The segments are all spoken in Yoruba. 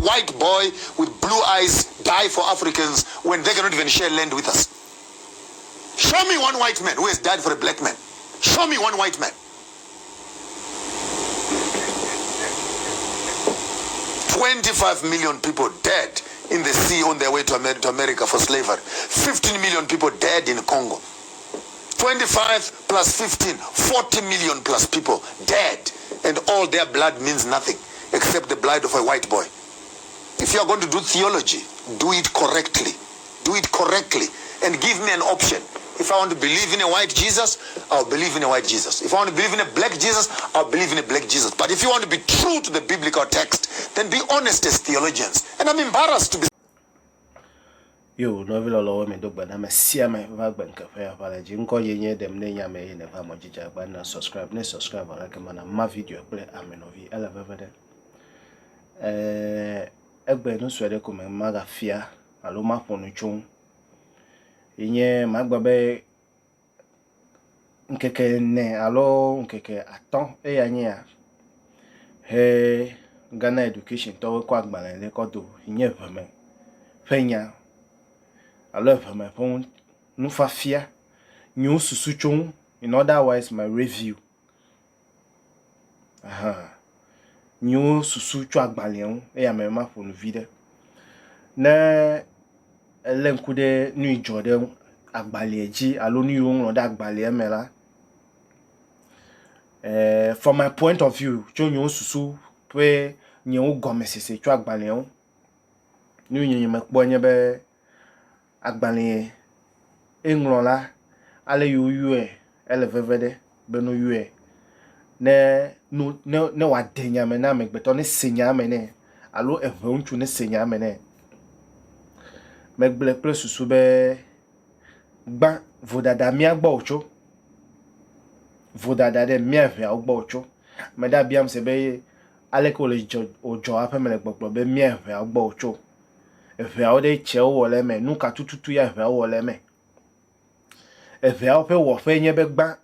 white boy with blue eyes die for Africans when they cannot even share land with us? Show me one white man who has died for a black man. Show me one white man. 25 million people dead in the sea on their way to America for slavery. 15 million people dead in Congo. 25 plus 15, 40 million plus people dead. And all their blood means nothing except the blood of a white boy. If you are going to do theology, do it correctly. Do it correctly. And give me an option. If I want to believe in a white Jesus, I'll believe in a white Jesus. If I want to believe in a black Jesus, I'll believe in a black Jesus. But if you want to be true to the biblical text, then be honest as theologians. And I'm embarrassed to be... Yo, no vil all me dog, but I'm a seer my vagban cafe apology. Uncle ye them name in the Vamojija, but not subscribe, I recommend my video play. I'm in of you, elevator. Egbe no swede come maga fia, aloma ponuchon. Inye magbabe nkeke ne alo nkeke aton anya he Ghana education to kwa gbara le kodo inye vame fenya alo vame pon nu fa fia nyu susu chon in otherwise my review nyu susu chwa gbaleon me ma pon video na elenkude nu jode agbaleji alo nu yon da agbale emela from my point of view chonyo susu pe nyon gomesese twa agbaleon nu yin me po nye be agbale enrola ale yu elevevede be no yu ne wa denya me na me gbeto ne senya me ne alo evunchu ne senya me ne Megble plus sube ban vodada mia gbocho vodada de mia ve gbocho meda biam se be aleko le ojo apemele gbogbo be mia ve gbocho ve o de che wo le me nuka tututu ya ve wo le me ve o pe wo fe nye be gban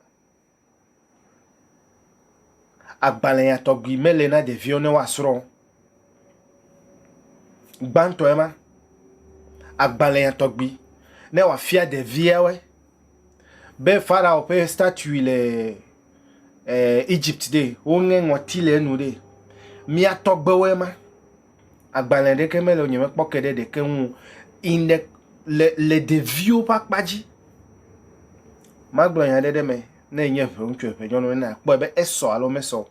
agbalen ya togbi mele na de vione wasro gban to ema agbalen ya togbi ne wa fia de viewe be fara o pe statue le Egypt de onge ngotile nu de mi atogbe we ma agbalen de kemele onye me pokede de kenwu in the le de view pakpaji magblen ya de me na enye fe ntwe pe jono na po be eso alo meso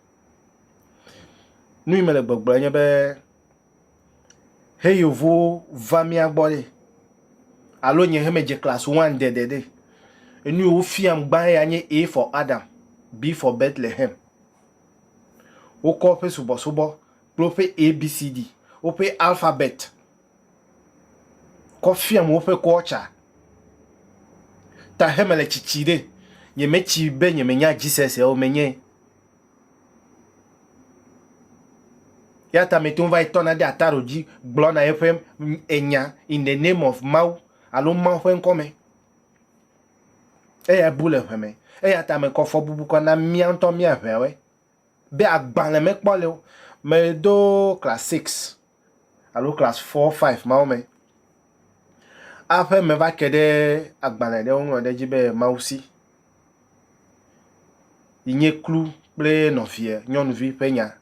nu imele gbogbo enye be hey yovo va mi agbore alo nye hemeje class 1 de enu ofiam gban ya nye A for Adam, B for Bethlehem. O kope subo prope ABCD, o pe alphabet. Kofiam o pe kocha. Ta hemele chichide, nye mechi be nye menya Jesus o menye. Ya ta meton va itona de ataroji blona FM enya in the name of Mau. Alo man fen kome ya bule feme ya ta me ko fo bubu ko na mi anto mi awe be agban me pole me do class 6 alo class 4 5 ma o me afa me va kede agban de won de jibe mausi inye clou ple no fie nyon vi penya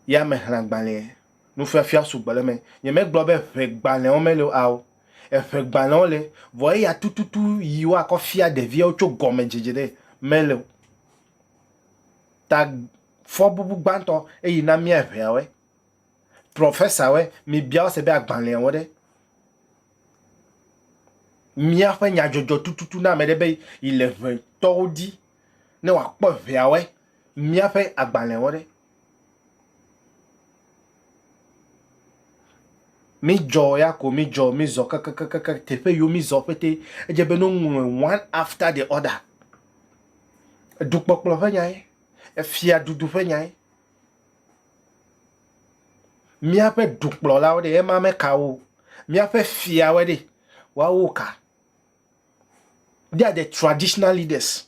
ya me hran gbanle nu fe fia su gbale me ye me globe fe gbanle o me lo awo efe gbalon le voye ya tututu yiwa ko fia de vie ocho gome jejede mele ta fo bubu gbanto e yina mi efe we professor we mi bia se be agbanle won de mi afa nya jojo tututu na me de be 11 todi ne wa po efe we mi afa agbanle won de mi jo ya ko mi jo mi zo kaka tepe yo mi zo pete ejebe no one after the other dukpokplo fanyai e fia dudu fanyai mi ape dukplo la ode e ma me ka wo mi ape fia we de wa wo ka they are the traditional leaders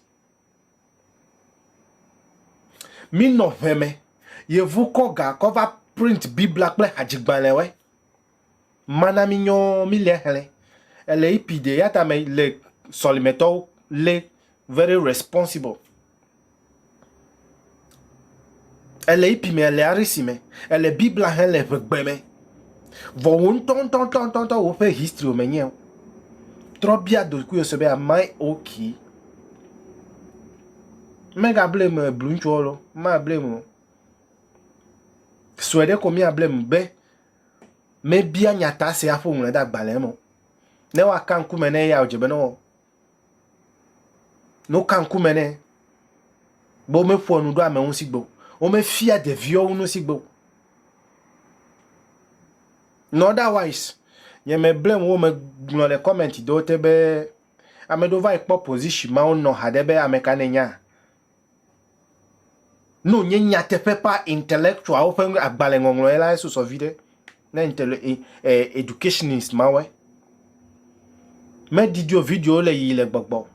mi no veme ye vu ko ga cover print Bible kple hadzigbalẽ ouais. Mana mi nyo mi le hele. Elle est ipide yata me le solimeto le very responsible. Elle est ipime elle est arisime. Elle est Bible elle est begbeme. Vo ton o fe history o menye. Trop bien de ku yo sebe a mai oki. Mega blame bluncholo, ma blame. Swede ko mi a blame be. Me bia nyata se afo mun da gbalemo. Ne wa kanku mene ya ojebe no. No kanku mene. Bo me fo nu do ame un sigbo. O me fia de vio unu sigbo. No otherwise, ye me blame wo me no le comment do tebe ame do vai po position ma on no hadebe amekane nya. No nye nya te pe pa intellectual o fe agbale ngonglo ela so so vide. Na educationist ma we. Me didio video le yi le gbogbo.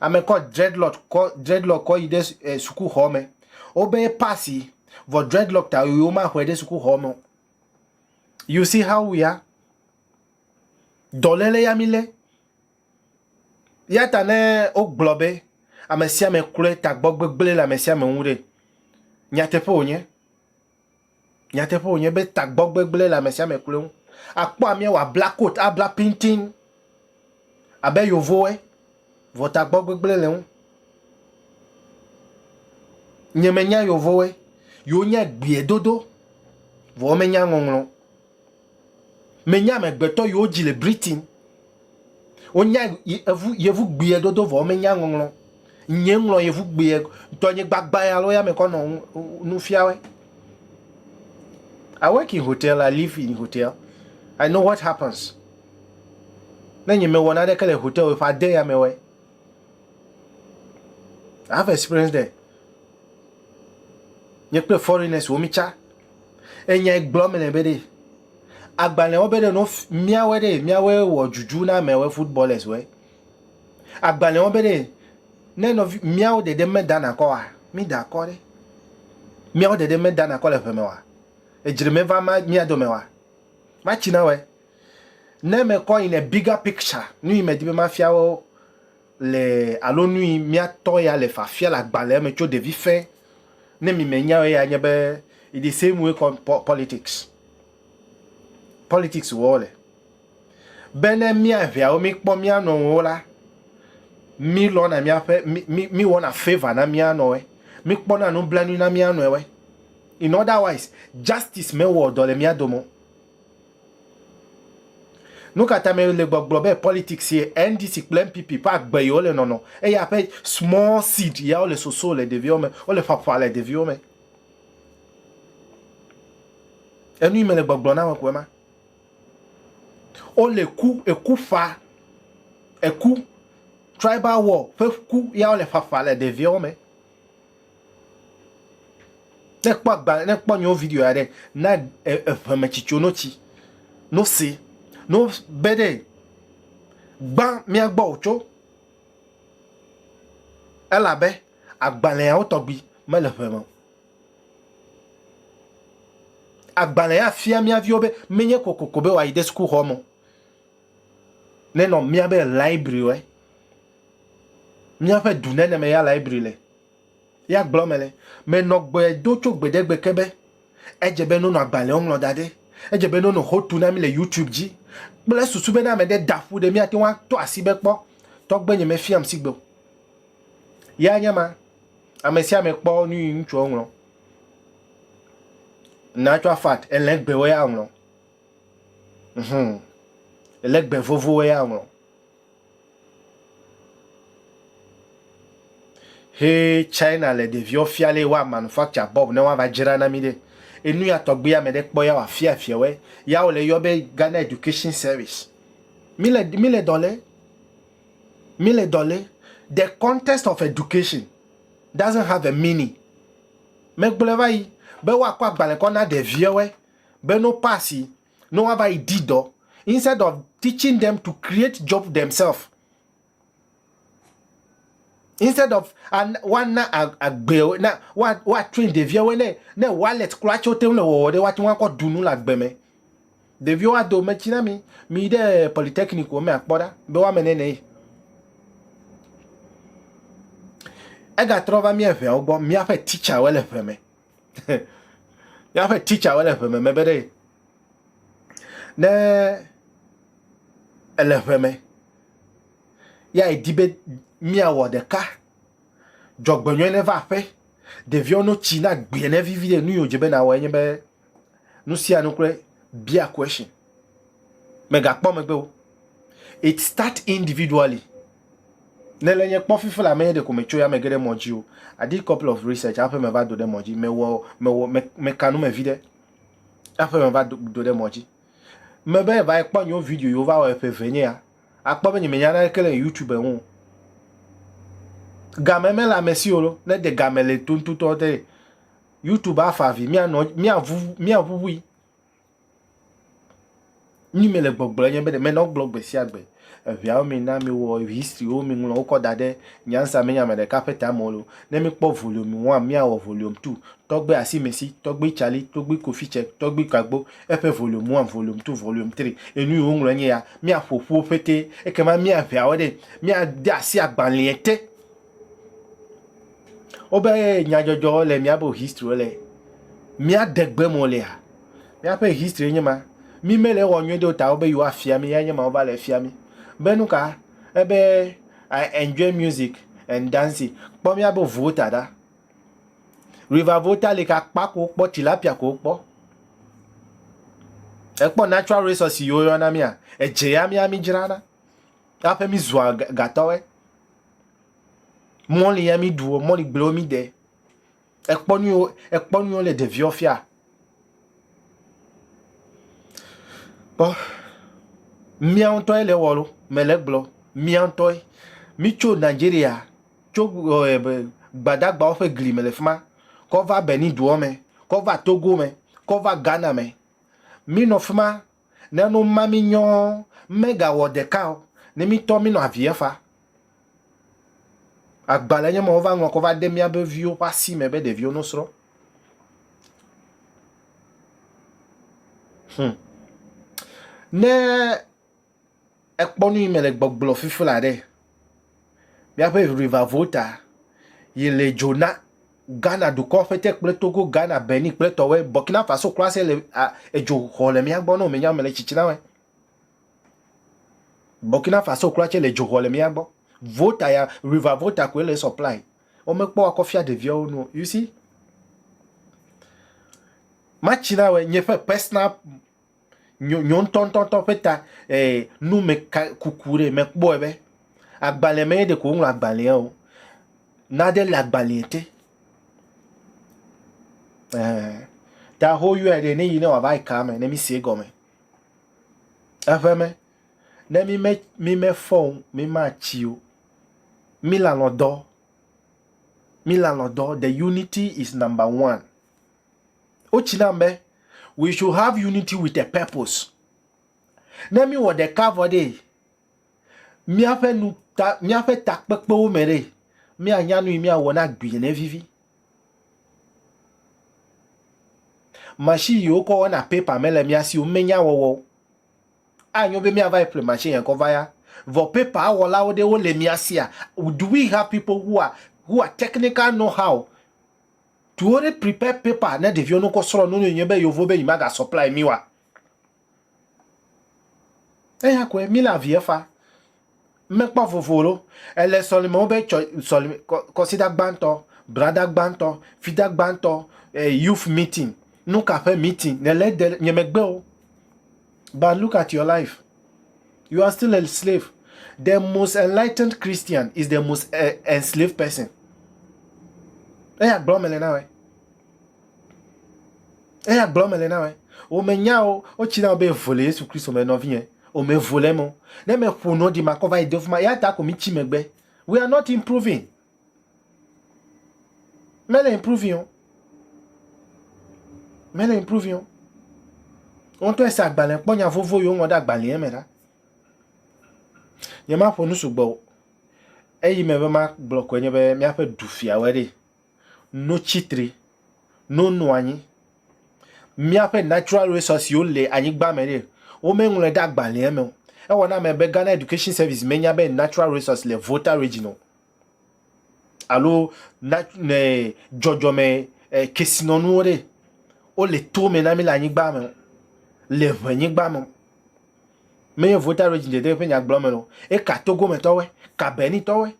Ame ko dreadlock ko ide suku home. Obe pasi vo dreadlock ta yo ma hwede suku home. You see how we are? Dolele yamile. Yata ne o globe. Amesia me kule tak bogbe gbele la mesia me nwure. Nyatepo onye. Nyatepo onye be tak bogbe gbele la mesia me kule. Akpo amie wa black coat a black painting. Abe yovo we. Vo tak bogbe gbele le. Nyemenya yovo we. Yo nya gbiye dodo. Vo menya ngonglo. Menya me gbeto yo ji le Britain. Onya yevu gbiye dodo vo menya ngonglo. Nyenglo yevu gbiye to nye gbagba ya lo ya me kono nu fiawe. I work in hotel, I live in hotel. I know what happens. Then you me one other kele hotel if I dare ya me we. I have experience there. You play foreigners wo mi cha. Enya gblo me le bede. Agbale obede no miawe wo juju na mewe footballers we. Agbale obede ne no miawo de me dana ko wa. Mi da ko de. Miawo de me dana ko le fe me wa. Ejirime va ma mi ado me wa. Ma china we. Ne me ko in a bigger picture. Nu me di me ma fiawo le alonu mi ato ya le fa fia la gbale me cho de vi fe. Ne mi menya we ya nyebe in the same way politics. Politics wole. Bene mi avia o mi kpo mi ano wola. Mi lo na mi afe mi wona favor na mi ano we. Mi kpo na no blanu na mi ano we. In otherwise, justice me wo dole mi adomo. Nou kata me le gbogbo politics here NDC plein pipi pa gbe yo le nono. E ya pe small seed ya o le soso le devio me, o le papa le devio me. E nou me le gbogbo na we ma. O le coup e coup fa e coup tribal war fe coup ya o le fafa le devio me. Ne kwa nyo video ya de na me chicho no chi no si no bede gba mi agba ocho elabe agbale ya otogbi me le femo agbale ya fia mi aviobe menye kokokobe wa ide school homo ne no mi abe library we mi abe dunene me ya library le ya glomele me no gbe docho gbedegbe kebe ejebe no agbale onlo dade ejebe no hotu na mi le YouTube ji ble susu be na me de dafu de mi ati wa to asibe po to gbenye me fiam sigbo ya nyama amesia me po ni nchu onlo natural fact elegbe we ya onlo elegbe vovo we ya onlo. Hey China le devio fiale wa manufacture bob ne wa va jira na mi de enu ya togbe ya me de kpo ya wa fia we ya o le yo be Ghana Education Service $1 million. The context of education doesn't have a meaning. Me gbeleva yi be wa kwa gbale ko na devio we be no passi no wa va idido instead of teaching them to create job themselves. instead of one na agbe na wa train de vie we ne wallet clutch o te no wo de wa ti wan ko dunu la gbe me de vie wa do me china mi de polytechnic o me akpoda be wa menene e ga trova mi efe ogbo mi afa teacher we le fe me mi afa teacher we le fe me be de ne ele fe me ya edibe mi awo de ka jogbenyo ne va fe de vie no china gbe ne vivide nu yo jebe na wo enye be nu si anu kure bia question mega po me gbe o it start individually nele nye po fifu la me de ko me cho ya me gede moji o I did couple of research after me va do de moji me kanu me vide after me va do de moji me be va po nyo video yo va o fe venir akpo be nyanya na kele YouTube won gameme la mesiolo ne de gamele tuntu tote YouTube afavi mi avu wi ni mele gbogbo yen be de me no blog be si agbe via mi na mi wo history o mi nlo ko dade nyansa me nyame de carpenter molo ne mi po volume 1 mi awo volume 2 togbe asimesi togbe chali togbe kofi check togbe kagbo efe volume 1 volume 2 volume 3 enu o nlo ya mi afofu fete e kema mi avia wode mi ade asi agbanliete obe nyajojo le mi abo history le mi adegbe mo le ha mi ape history nyema mi mele wonyo de ta obe you afia mi yanyema oba le afia mi benuka ebe I enjoy music and dancing po mi abo voter da river voter le ka pa ko po tilapia ko po e po natural resource yo na mi a e je ya mi jirana ape mi zwa gatowe mon li yami duo mon li glo mi de ekponu le de viofia bo mi anto ele wolo mele glo mi anto mi cho Nigeria cho gbadagba o fe gli mele fma ko va Benin duo me ko va Togo me ko va Ghana me mi no fma na no mami nyon mega wo de ka ne mi to mi no aviefa agbalanye mo va ngo ko va de mi abe vio pa si me be de vio no sro ne ekponu imele gbogbo fifu la de mi abe river volta yele jona Ghana du ko fete ple Togo Ghana Benin ple towe Burkina Faso classe le ejo hole mi agbo no me nya mele chichina we Burkina Faso classe le jo hole mi agbo Volta ya river volta ko le supply o me po akofia de vio no you see machina we nye fe personal nyon ton peta nu me kukure me bo ebe agbale me de ko nla agbale o na de la agbaliete ta ho you ede ni you know ava ka me na mi se go me afeme na mi me phone mi ma chiu Milan Odo, the unity is number 1. Ochinambe, we should have unity with a purpose. Nemi wo de cover de. Mi afe takpekpe o mere. Mi anyanu mi awona gbi ne vivi. Machi yo ko na paper mele mi asi o menya wowo. Anyo be mi ava play machine en ko vaya. Vo paper awola ode o le mi asia. Do we have people who are technical know how to already prepare paper na de vio no ko soro no nyebe yo vo be imaga supply miwa. Ya ko mi la viefa. Mekpa vovolo ele solimo be solimo consider gbanto brother gbanto fida gbanto youth meeting no cafe meeting ne le de nyemegbe o. But look at your life. You are still a slave. The most enlightened Christian is the most enslaved person. Blomele na we. O menya o china be volé Yesu Christ o me no vien. O me volé mo. Ne me fono di makova idofma ya ta ko mi chimegbe. We are not improving. Mele improving. On to esa agbale ponya vovo yo won da agbale en mera. Yema fonu sugbo eyi me be ma block nye be mi ape dufia wede no chitri no no anyi mi ape natural resource yo le anyi gba me de o me nle da gba le me e wona me be Ghana Education Service me nya be natural resource le voter regional alo ne jojo me kesinonu de o le to me na mi la anyi gba me le anyi gba me voter regional de pe nya gba me no e ka Togo me to we ka Benin to we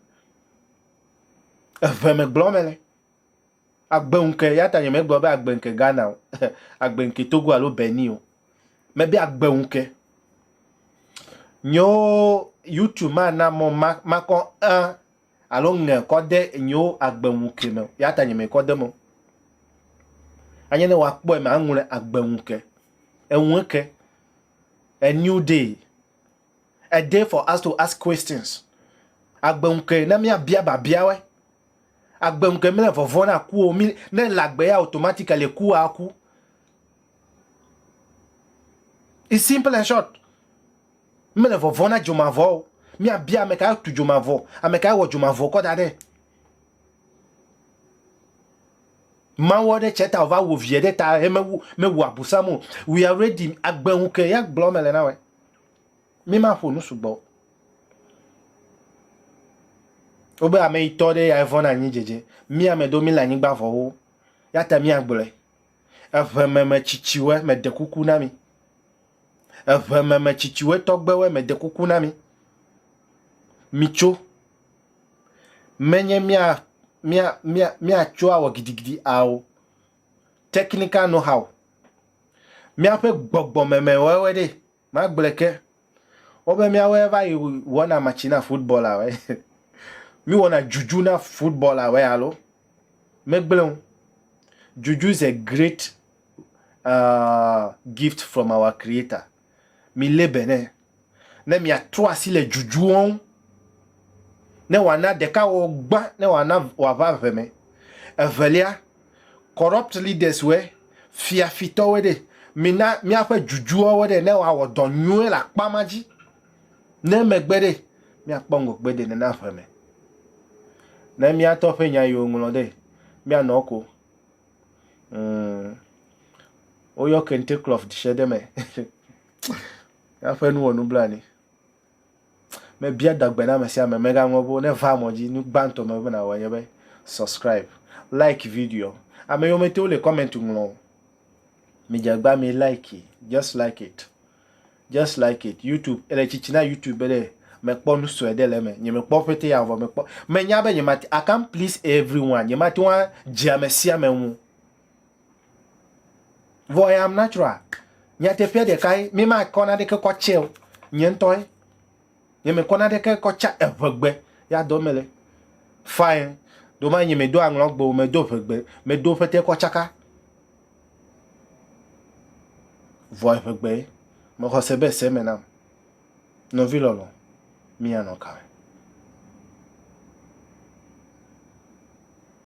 me gba me le agbenke yata nye me gba be agbenke Ghana agbenke Togo alo Benin o me be agbenke nyo YouTube ma na mo ma ko alo nge ko de nyo agbenke me yata nye me ko de mo anye ne wa kpo me anwure agbenke enweke a new day, a day for us to ask questions. Agbenke na mi abia ba bia we agbenke me le vovo na ku o mi ne lagbe ya automatically ku aku. It's simple and short. Me le vovo na jomavo mi abia me ka tu jomavo ameka wo jomavo ko dade man wo de cheta over wo vie de ta me wo abusamo we are ready agbenke ya gbo me le na we mi ma fo nu sugbo obe ame itode ya iPhone anyi jeje mi ame do mi la nyi gba fo ya ta mi agbole me chichiwe me de kuku na mi me chichiwe togbe we me de kuku na mi micho menye mia cho awo gidigidi awo technical know how mi ape gbogbo me wewe de ma gbleke obe mi awe va you wanna machina footballer we mi wanna juju na footballer we alo me gblon juju is a great gift from our creator mi lebene ne mi atro asile juju on ne wana deka wo gba ne wana wa va veme evelia corrupt leaders we fiafito we de mi afa juju we de ne wa wodonyu la pamaji ne megbede mi apongo gbede ne na feme ne mi atofe nya yo nglo de mi anoko oyo kente cloth di shede me ya fe nu wonu blani me bia dagbe na me sia me mega ngobo ne va moji nu banto me na wa yebe subscribe like video ame yo mete o le comment nglo mi jagba mi like it. Just like it YouTube ele chichina YouTube ele me kpo nu so edele me nye me kpo pete ya vo me kpo me nya be nye mati I can please everyone nye mati wa jia me sia me wu vo I am natural nya te pe de kai mi ma kona de ko chill nye ntoy nye me kona de ko cha evegbe ya do mele fine do ma nye me do anglogbo me do fegbe me do fete ko chaka vo fegbe mo ko sebe se me na no vilolo mi anoka